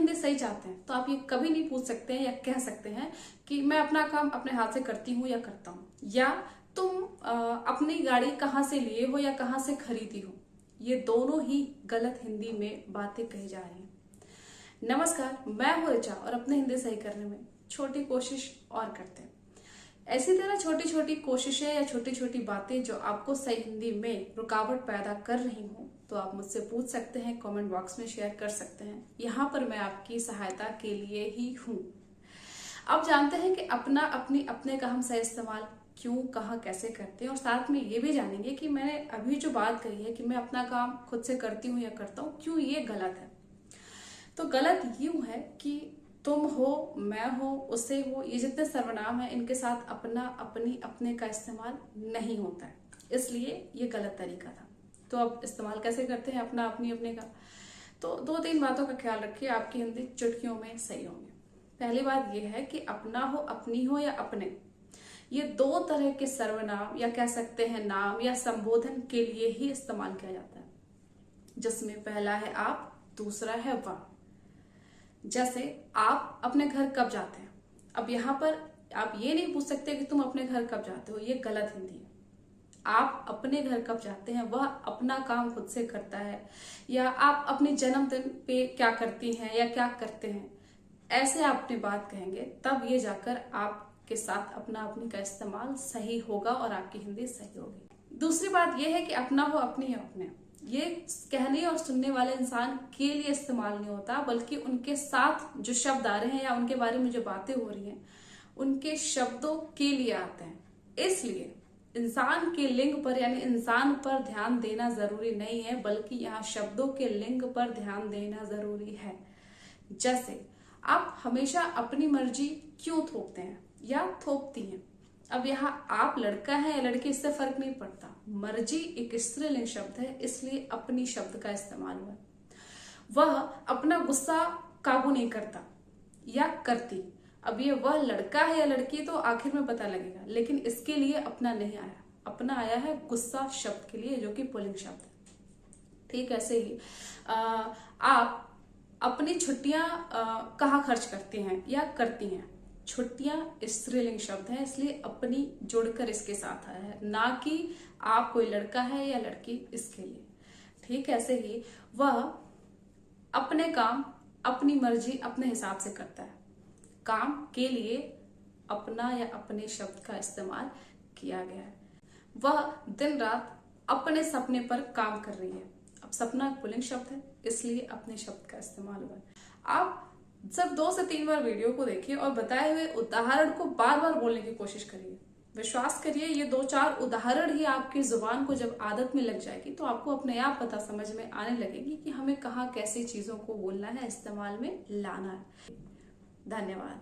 हिंदी सही चाहते हैं तो आप ये कभी नहीं पूछ सकते हैं या कह सकते हैं कि मैं अपना काम अपने हाथ से करती हूँ या करता हूँ, या तुम अपनी गाड़ी कहाँ से लिए हो या कहाँ से खरीदी हो। ये दोनों ही गलत हिंदी में बातें कही जा रही हैं। नमस्कार, मैं हूं ऋचा और अपने हिंदी सही करने में छोटी कोशिश और करते हैं। ऐसी तरह छोटी छोटी कोशिशें या छोटी छोटी बातें जो आपको सही हिंदी में रुकावट पैदा कर रही हूं, तो आप मुझसे पूछ सकते हैं, कमेंट बॉक्स में शेयर कर सकते हैं। यहाँ पर मैं आपकी सहायता के लिए ही हूँ। अब जानते हैं कि अपना अपने का हम सही इस्तेमाल क्यों, कहाँ, कैसे करते हैं, और साथ में ये भी जानेंगे कि मैंने अभी जो बात कही है कि मैं अपना काम खुद से करती हूँ या करता हूँ, क्यों ये गलत है। तो गलत यूं है कि तुम हो, मैं हो, उसे हो, ये जितने सर्वनाम है इनके साथ अपना, अपनी, अपने का इस्तेमाल नहीं होता है, इसलिए ये गलत तरीका था। तो अब इस्तेमाल कैसे करते हैं अपना, अपनी, अपने का? तो 2-3 बातों का ख्याल रखिए, आपकी हिंदी चुटकियों में सही होंगी। पहली बात यह है कि अपना हो, अपनी हो या अपने, ये 2 तरह के सर्वनाम या कह सकते हैं नाम या संबोधन के लिए ही इस्तेमाल किया जाता है, जिसमें पहला है आप, दूसरा है वह। जैसे आप अपने घर कब जाते हैं, अब यहाँ पर आप ये नहीं पूछ सकते कि तुम अपने घर कब जाते हो, ये गलत हिंदी है। आप अपने घर कब जाते हैं, वह अपना काम खुद से करता है, या आप अपने जन्मदिन पे क्या करती हैं या क्या करते हैं, ऐसे आप अपनी बात कहेंगे, तब ये जाकर आपके साथ अपना, अपनी का इस्तेमाल सही होगा और आपकी हिंदी सही होगी। दूसरी बात यह है कि अपना हो, अपनी हो, अपने, ये कहने और सुनने वाले इंसान के लिए इस्तेमाल नहीं होता, बल्कि उनके साथ जो शब्द आ रहे हैं या उनके बारे में जो बातें हो रही हैं उनके शब्दों के लिए आते हैं। इसलिए इंसान के लिंग पर यानी इंसान पर ध्यान देना जरूरी नहीं है, बल्कि यहाँ शब्दों के लिंग पर ध्यान देना जरूरी है। जैसे आप हमेशा अपनी मर्जी क्यों थोपते हैं या थोपती हैं। अब यहाँ आप लड़का है या लड़की, इससे फर्क नहीं पड़ता। मर्जी एक स्त्रीलिंग शब्द है, इसलिए अपनी शब्द का इस्तेमाल हुआ। वह अपना गुस्सा काबू नहीं करता या करती। अब ये वह लड़का है या लड़की तो आखिर में पता लगेगा, लेकिन इसके लिए अपना नहीं आया। अपना आया है गुस्सा शब्द के लिए, जो कि पुल्लिंग शब्द है। ठीक ऐसे ही आप अपनी छुट्टियां कहाँ खर्च करती हैं या करती हैं। छुट्टियां स्त्रीलिंग शब्द है, इसलिए अपनी जोड़कर इसके साथ आया है, ना कि आप कोई लड़का है या लड़की इसके लिए। ठीक ऐसे ही वह अपने काम अपनी मर्जी अपने हिसाब से करता है। काम के लिए अपना या अपने शब्द का इस्तेमाल किया गया है। वह दिन रात अपने सपने पर काम कर रही है। अब सपना पुल्लिंग शब्द है, इसलिए अपने शब्द का इस्तेमाल हुआ है। आप सिर्फ 2 से 3 बार वीडियो को देखिए और बताए हुए उदाहरण को बार बार बोलने की कोशिश करिए। विश्वास करिए, ये 2-4 उदाहरण ही आपकी जुबान को जब आदत में लग जाएगी तो आपको अपने आप पता समझ में आने लगेगी कि हमें कहाँ कैसी चीजों को बोलना है, इस्तेमाल में लाना है। धन्यवाद।